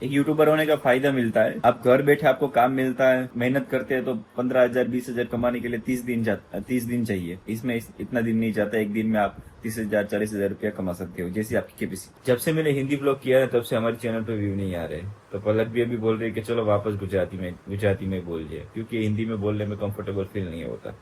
एक यूट्यूबर होने का फायदा मिलता है, आप घर बैठे आपको काम मिलता है, मेहनत करते हैं तो 15,000 20,000 कमाने के लिए 30 दिन चाहिए। इसमें इतना दिन नहीं जाता, एक दिन में आप 30,000 40,000 रुपया कमा सकते हो, जैसी आपकी कैपेसिटी। जब से मैंने हिंदी ब्लॉग किया है तब से हमारे चैनल पे व्यू नहीं आ रहे, तो पलक भी अभी बोल रही है कि चलो वापस गुजराती में बोलिए, क्योंकि हिंदी में बोलने में कंफर्टेबल फील नहीं होता।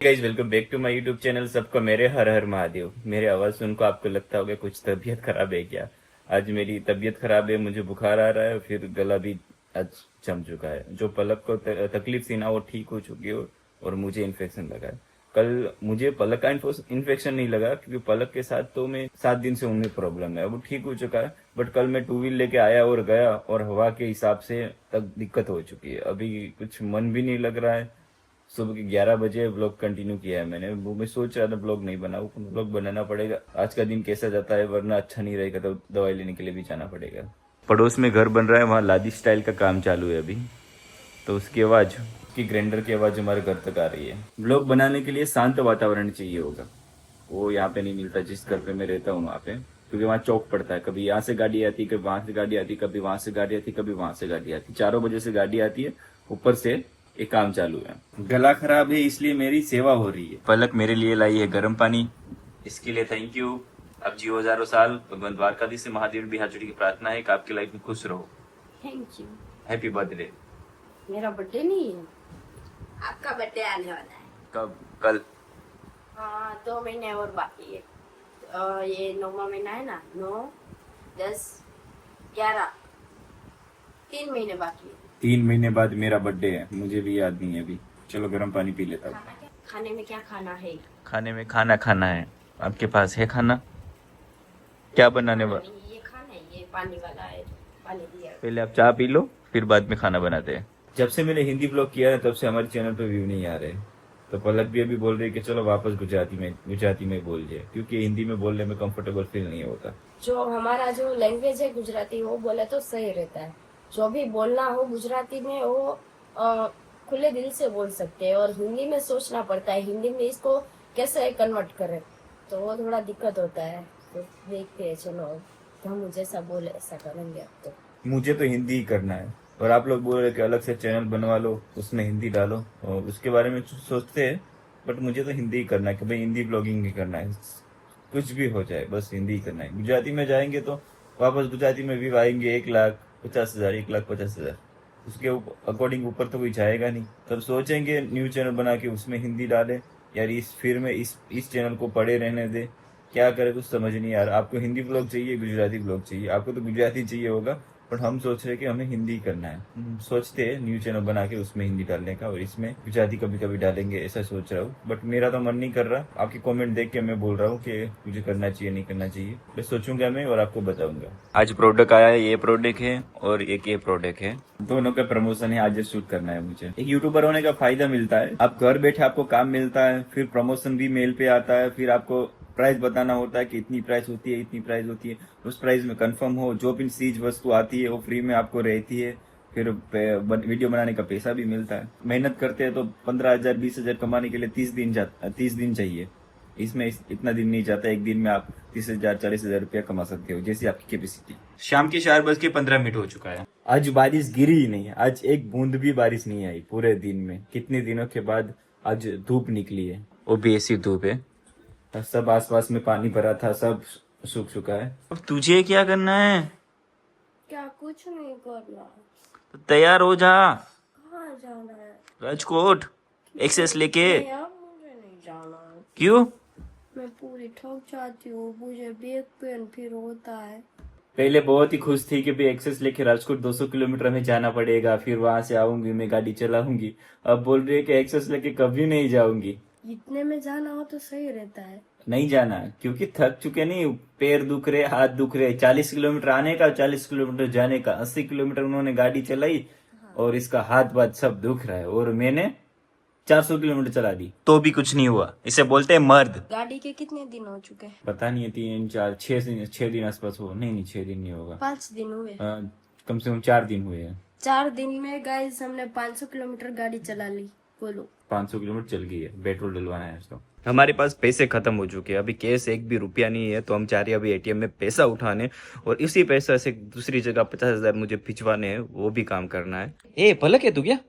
Guys, welcome back to my YouTube channel. सबको मेरे हर हर महादेव। मेरे आवाज सुनकर आपको लगता होगा कुछ तबीयत खराब है क्या? आज मेरी तबीयत खराब है, मुझे बुखार आ रहा है, फिर गला भी आज जम चुका है। जो पलक को तकलीफ थी ना, वो ठीक हो चुकी है और मुझे इन्फेक्शन लगा है। कल मुझे पलक का इन्फेक्शन नहीं लगा, क्योंकि पलक के साथ तो मैं 7 दिन से उन्हें प्रॉब्लम है, वो ठीक हो चुका है। बट कल मैं 2 व्हील लेके आया और गया, और हवा के हिसाब से तक दिक्कत हो चुकी है। अभी कुछ मन भी नहीं लग रहा है। सुबह के 11 बजे ब्लॉग कंटिन्यू किया है मैंने। वो मैं सोच रहा था ब्लॉग नहीं बनाऊं, ब्लॉग बनाना पड़ेगा। आज का दिन कैसा जाता है, वरना अच्छा नहीं रहेगा तो दवाई लेने के लिए भी जाना पड़ेगा। पड़ोस में घर बन रहा है, वहाँ लादी स्टाइल का काम चालू है अभी, तो उसकी आवाज, उसकी ग्राइंडर की आवाज हमारे घर तक आ रही है। ब्लॉग बनाने के लिए शांत वातावरण चाहिए होगा, वो यहाँ पे नहीं मिलता जिस घर पे मैं रहता हूँ वहाँ पे, क्योंकि वहाँ चौक पड़ता है। कभी यहाँ से गाड़ी आती, कभी वहां से गाड़ी आती, कभी वहां से गाड़ी आती, कभी वहां से गाड़ी आती। 4 बजे से गाड़ी आती है, ऊपर से एक काम चालू है। गला खराब है, इसलिए मेरी सेवा हो रही है। पलक मेरे लिए लाई है गर्म पानी, इसके लिए थैंक यू। अब जियो हजारों साल। भगवान द्वारकाधीश से महादेव भी हाथ जोड़ की प्रार्थना है कि आपकी लाइफ में खुश रहो। Thank you. Happy birthday. मेरा बर्थडे नहीं है। आपका बर्थडे आने वाला है। कब? कल। हाँ, 2 महीने और बाकी है। ये 9वां महीना है ना, 9 10 11 3 महीने बाकी है। 3 महीने बाद मेरा बर्थडे है, मुझे भी याद नहीं है अभी। चलो गर्म पानी पी लेता हूँ। खाने में क्या खाना है? खाने में खाना खाना है। आपके पास है खाना? क्या बनाने वाला? नहीं, ये खाना है, ये पानी वाला है, पानी दिया। पहले आप चाय पी लो, फिर बाद में खाना बनाते हैं। जब से मैंने हिंदी ब्लॉग किया है तब से हमारे चैनल पे व्यू नहीं आ रहे, तो पलक भी अभी बोल रही है कि चलो वापस गुजराती में बोलिए, क्योंकि हिंदी में बोलने में कंफर्टेबल फील नहीं होता। जो हमारा जो लैंग्वेज है गुजराती, वो बोले तो सही रहता है। जो भी बोलना हो गुजराती में, वो खुले दिल से बोल सकते हैं, और हिंदी में सोचना पड़ता है, हिंदी में इसको कैसे कन्वर्ट करें, तो वो थोड़ा दिक्कत होता है। तो देखते हैं, चलो हम जैसा बोले ऐसा करेंगे अब तो। मुझे तो हिंदी ही करना है, और आप लोग बोल रहे कि अलग से चैनल बनवा लो, उसमें हिंदी डालो, और उसके बारे में सोचते हैं। बट मुझे तो हिंदी ही करना है, कि भाई हिंदी ब्लॉगिंग ही करना है। कुछ भी हो जाए, बस हिंदी ही करना है। गुजराती में जाएंगे तो वापस गुजराती में भी आएंगे 1,50,000 1,50,000, उसके अकॉर्डिंग ऊपर तो कोई जाएगा नहीं। तब सोचेंगे न्यू चैनल बना के उसमें हिंदी डाले, यार इस फिर में इस चैनल को पड़े रहने दे। क्या करे कुछ समझ नहीं आ रहा। आपको हिंदी ब्लॉग चाहिए, गुजराती ब्लॉग चाहिए? आपको तो गुजराती चाहिए होगा, बट हम सोच रहे हैं कि हमें हिंदी करना है। सोचते हैं न्यू चैनल बना के उसमें हिंदी डालने का, और इसमें गुजराती कभी कभी डालेंगे, ऐसा सोच रहा हूँ। बट मेरा तो मन नहीं कर रहा। आपके कमेंट देख के मैं बोल रहा हूँ कि मुझे करना चाहिए नहीं करना चाहिए। मैं सोचूंगा मैं और आपको बताऊंगा। आज प्रोडक्ट आया है, ये प्रोडक्ट है और एक ये प्रोडक्ट है, दोनों का प्रमोशन है। आज शूट करना है मुझे। एक यूट्यूबर होने का फायदा मिलता है, आप घर बैठे आपको काम मिलता है, फिर प्रमोशन भी मेल पे आता है, फिर आपको प्राइस बताना होता है कि इतनी प्राइस होती है, इतनी प्राइस होती है। उस प्राइस में कंफर्म हो, जो भी चीज वस्तु आती है वो फ्री में आपको रहती है। फिर वीडियो बनाने का पैसा भी मिलता है। मेहनत करते हैं तो 15,000 20,000 कमाने के लिए 30 दिन चाहिए। इसमें इतना दिन नहीं जाता, एक दिन में आप 30,000 40,000 रुपया कमा सकते हो, जैसी आपकी कैपेसिटी। शाम के 4:15 हो चुका है। आज बारिश गिरी ही नहीं, आज एक बूंद भी बारिश नहीं आई पूरे दिन में। कितने दिनों के बाद आज धूप निकली है, वो भी ऐसी धूप है। सब आसपास में पानी भरा था, सब सूख चुका है। अब तुझे क्या करना है? क्या कुछ नहीं करना। तो तैयार हो जा। कहाँ जाना है? राजकोट एक्सेस लेके। नहीं, अब मुझे नहीं जाना है। क्यों? मैं पूरी थक जाती हूँ, मुझे बैक पेन फिर होता है। पहले बहुत ही खुश थी कि भाई एक्सेस लेके राजकोट 200 किलोमीटर में जाना पड़ेगा, फिर वहां से आऊंगी, मैं गाड़ी चलाऊंगी। अब बोल रही है कि एक्सेस लेके कभी नहीं जाऊंगी। इतने में जाना हो तो सही रहता है। नहीं जाना, क्योंकि थक चुके, नहीं पैर दुख रहे, हाथ दुख रहे। 40 किलोमीटर आने का, 40 किलोमीटर जाने का, 80 किलोमीटर उन्होंने गाड़ी चलाई, और इसका हाथ बात सब दुख रहा है, और मैंने 400 किलोमीटर चला दी तो भी कुछ नहीं हुआ। इसे बोलते हैं मर्द। गाड़ी के कितने दिन हो चुके हैं? पता नहीं है, 3 4 6 दिन आसपास हो। नहीं 6 दिन नहीं होगा, 5 दिन हुए। कम से कम 4 दिन हुए हैं। 4 दिन में गाइस हमने 500 किलोमीटर गाड़ी चला ली। बोलो। 500 किलोमीटर चल गई है, पेट्रोल डलवाना है इसको। हमारे पास पैसे खत्म हो चुके हैं, अभी कैश एक भी रुपया नहीं है, तो हम चाह रहे हैं अभी एटीएम में पैसा उठाने और इसी पैसा से दूसरी जगह 50,000 मुझे भिजवाने हैं, वो भी काम करना है। ए पलक है तू क्या?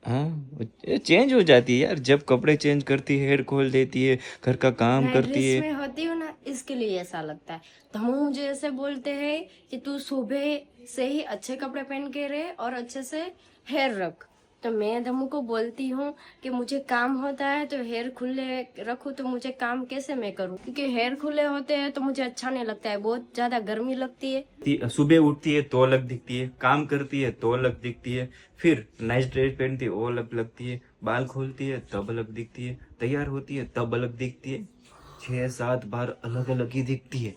हाँ चेंज हो जाती है यार, जब कपड़े चेंज करती है, हेयर खोल देती है, घर का काम मैं करती ड्रेस है। में होती हूँ ना, इसके लिए ऐसा लगता है। तो हम मुझे ऐसे बोलते हैं कि तू सुबह से ही अच्छे कपड़े पहन के रहे और अच्छे से हेयर रख। तो मैं धमू को बोलती हूँ कि मुझे काम होता है तो हेयर खुले रखूँ, तो मुझे काम कैसे मैं करूँ, क्योंकि हेयर खुले होते हैं तो मुझे अच्छा नहीं लगता है, बहुत ज्यादा गर्मी लगती है। सुबह उठती है तो अलग दिखती है, काम करती है तो अलग दिखती है, फिर नाइस ड्रेस पहनती है वो अलग लगती है, बाल खोलती है तब अलग दिखती है, तैयार होती है तब अलग दिखती है, 6-7 बार अलग अलग ही दिखती है।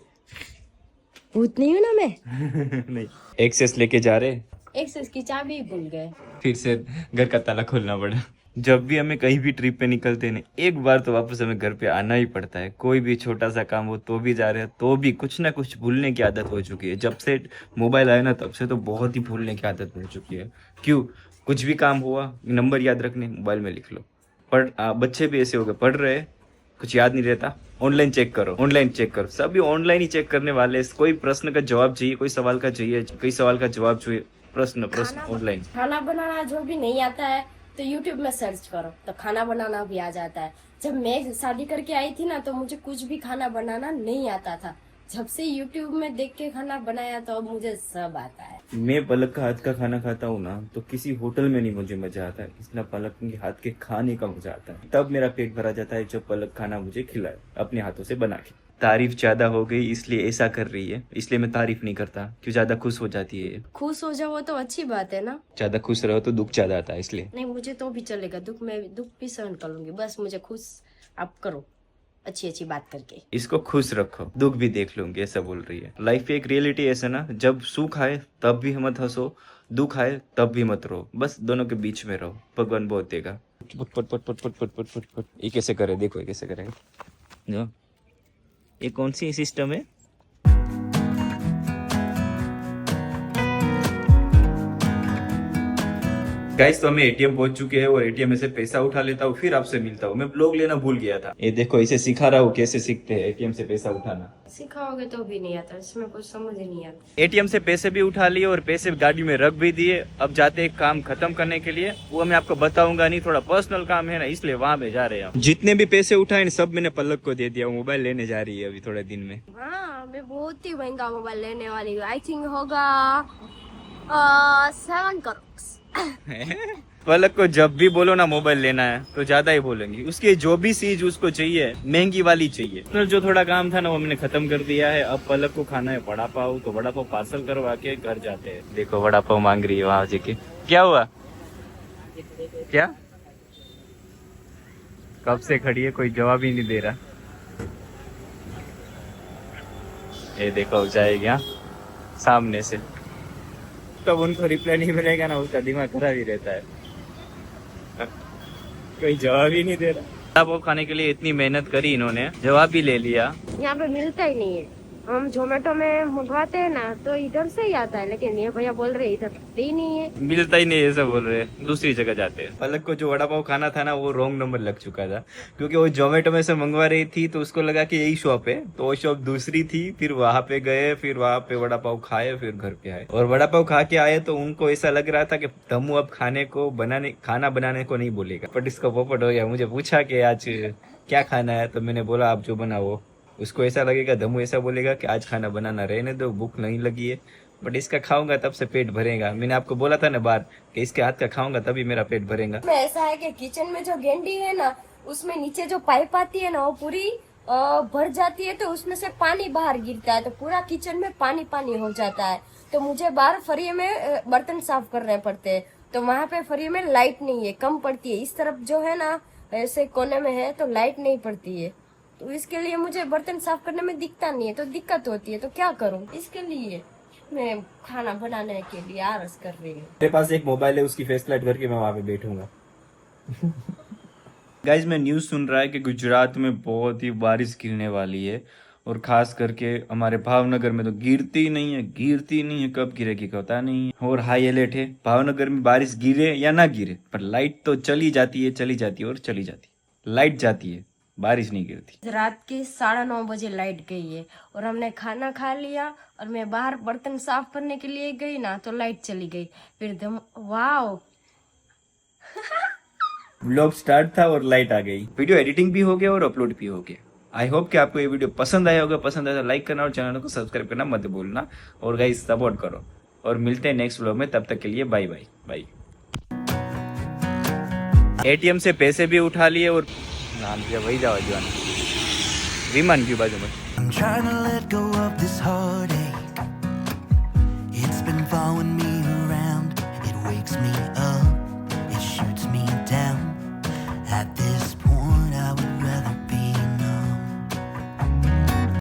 भूत नहीं हूँ ना मैं। नहीं, एक्सेस लेके जा रहे, एक्सेस की चाबी भूल गए। फिर से घर का ताला खोलना पड़ा। जब भी हमें कहीं भी ट्रिप पे निकलते हैं एक बार तो वापस हमें घर पे आना ही पड़ता है। कोई भी छोटा सा काम हो तो भी जा रहे हैं, तो भी कुछ ना कुछ भूलने की आदत हो चुकी है। जब से मोबाइल आया ना तब से तो बहुत ही भूलने की आदत हो चुकी है। क्यों? कुछ भी काम हुआ, नंबर याद रखने, मोबाइल में लिख लो। बच्चे भी ऐसे हो गए, पढ़ रहे कुछ याद नहीं रहता, ऑनलाइन चेक करो, ऑनलाइन चेक करो, सभी ऑनलाइन ही चेक करने वाले। कोई प्रश्न का जवाब चाहिए, कोई सवाल का चाहिए, कई सवाल का जवाब चाहिए, प्रश्न ऑनलाइन। खाना बनाना जो भी नहीं आता है तो यूट्यूब में सर्च करो तो खाना बनाना भी आ जाता है। जब मैं शादी करके आई थी ना तो मुझे कुछ भी खाना बनाना नहीं आता था। जब से यूट्यूब में देख के खाना बनाया तो अब मुझे सब आता है। मैं पलक का हाथ का खाना खाता हूँ ना तो किसी होटल में नहीं मुझे मजा आता है, इसलिए पलक के हाथ के खाने का मजा आता है। तब मेरा पेट भरा जाता है जब पलक खाना मुझे खिलाए अपने हाथों से बना के। तारीफ ज्यादा हो गई इसलिए ऐसा कर रही है, इसलिए मैं तारीफ नहीं करता, क्यों ज्यादा खुश हो जाती है। खुश हो जाओ तो अच्छी बात है ना। ज्यादा खुश रहो तो दुख ज्यादा आता है, इसलिए। नहीं, मुझे तो भी चलेगा, दुख भी सहन कर लूंगी, बस मुझे खुश आप करो अच्छी अच्छी बात करके। इसको खुश रखो, दुख भी देख लूंगी, ऐसा बोल रही है। लाइफ एक रियलिटी ऐसा ना, जब सुख आए तब भी मत हंसो, दुख आए तब भी मत रो, बस दोनों के बीच में रहो, भगवान बहुत देगा। पट पट पट पट पट पट पट पट पट। ये कैसे करे, देखो ये कैसे करेगा। जो ये कौन सी सिस्टम है? गाइस तो हमें एटीएम पहुंच चुके हैं और एटीएम में से पैसा उठा लेता हूँ, फिर आपसे मिलता हूँ। मैं ब्लॉग लेना भूल गया था। ये देखो इसे सिखा रहा हूँ कैसे सीखते हैं एटीएम से पैसा उठाना। सिखाओगे तो भी नहीं आता, इसमें कुछ समझ ही नहीं आता। एटीएम से पैसे भी उठा लिए और पैसे गाड़ी में रख भी दिए। अब जाते हैं काम खत्म करने के लिए, वो मैं आपको बताऊंगा नहीं, थोड़ा पर्सनल काम है ना, इसलिए वहां पे जा रहे हैं। जितने भी पैसे उठाए सब मैंने पलक को दे दिया। मोबाइल लेने जा रही है अभी थोड़े दिन में। हाँ, मैं बहुत ही महंगा मोबाइल लेने वाली हूँ। आई थिंक होगा 7 करोड़। पलक को जब भी बोलो ना मोबाइल लेना है तो ज्यादा ही बोलेंगी। उसकी जो भी चीज उसको चाहिए महंगी वाली चाहिए। तो जो थोड़ा काम था ना वो मैंने खत्म कर दिया है। अब पलक को खाना है वड़ा पाव, तो वड़ा पाव पार्सल करवा के घर जाते हैं। देखो वड़ा पाव मांग रही है वहां से के। क्या हुआ? क्या? कब से खड़ी है, कोई जवाब ही नहीं दे रहा। ये देखो जाएगी हाँ सामने से, तब उनको रिप्लाई नहीं मिलेगा ना, उसका दिमाग खराब ही रहता है। कोई जवाब ही नहीं दे रहा। वो खाने के लिए इतनी मेहनत करी इन्होंने, जवाब भी ले लिया। यहाँ पे मिलता ही नहीं है। हम जोमेटो में मंगवाते हैं ना तो इधर से ही आता है, लेकिन ये भैया बोल रहे इधर ही नहीं है, मिलता ही नहीं, ऐसा बोल रहे हैं, दूसरी जगह जाते हैं। पलक को जो वड़ा पाव खाना था ना वो रॉन्ग नंबर लग चुका था, क्योंकि वो जोमेटो में से मंगवा रही थी तो उसको लगा कि यही शॉप है, तो वो शॉप दूसरी थी। फिर वहां पे गए, फिर वहां पे वड़ा पाव खाए, फिर घर पे आए। और वड़ा पाव खा के आए तो उनको ऐसा लग रहा था कि धम्मू अब खाना बनाने को नहीं बोलेगा। बट इसका पोपट हो गया। मुझे पूछा कि आज क्या खाना है, तो मैंने बोला आप जो बनाओ। उसको ऐसा लगेगा, धम्मू ऐसा बोलेगा कि आज खाना बनाना रहने दो, भूख नहीं लगी है। बट इसका खाऊंगा तब से पेट भरेगा। मैंने आपको बोला था ना बार कि इसके हाथ का खाऊंगा तभी मेरा पेट भरेगा। ऐसा है कि किचन में जो गेंडी है ना, उसमें नीचे जो पाइप आती है ना वो पूरी भर जाती है, तो उसमें से पानी बाहर गिरता है, तो पूरा किचन में पानी पानी हो जाता है। तो मुझे बाहर फरिये में बर्तन साफ करने पड़ते हैं, तो वहाँ पे फरिये में लाइट नहीं है, कम पड़ती है। इस तरफ जो है ना ऐसे कोने में है तो लाइट नहीं पड़ती है, तो इसके लिए मुझे बर्तन साफ करने में दिखता नहीं है, तो दिक्कत होती है। तो क्या करूं, इसके लिए मैं खाना बनाने के लिए आलस कर रही हूँ। मेरे पास एक मोबाइल है, उसकी फेस लाइट करके मैं वहां पे बैठूंगा। गाइज मैं न्यूज सुन रहा है कि गुजरात में बहुत ही बारिश गिरने वाली है, और खास करके हमारे भावनगर में तो गिरती नहीं है, कब गिरेगी पता नहीं है। और हाई अलर्ट है, भावनगर में बारिश गिरे या ना गिरे पर लाइट तो चली जाती है और चली जाती है। लाइट जाती है, बारिश नहीं गिरती। रात के 9:30 बजे लाइट गई है और हमने खाना खा लिया और मैं बाहर बर्तन साफ करने के लिए गई ना तो लाइट चली गई। फिर वाओ व्लॉग स्टार्ट था और लाइट आ गई। वीडियो एडिटिंग भी हो गया और अपलोड भी हो गया। आई होप कि आपको ये वीडियो पसंद आया होगा। पसंद आया तो लाइक करना और चैनल को सब्सक्राइब करना मत भूलना। और गाइस सपोर्ट करो और मिलते हैं नेक्स्ट व्लॉग में। तब तक के लिए बाय बाय बाय। एटीएम से पैसे भी उठा लिए और नाम दिया वही जाओ विमान की बाजू में। I'm trying to let go of this heartache.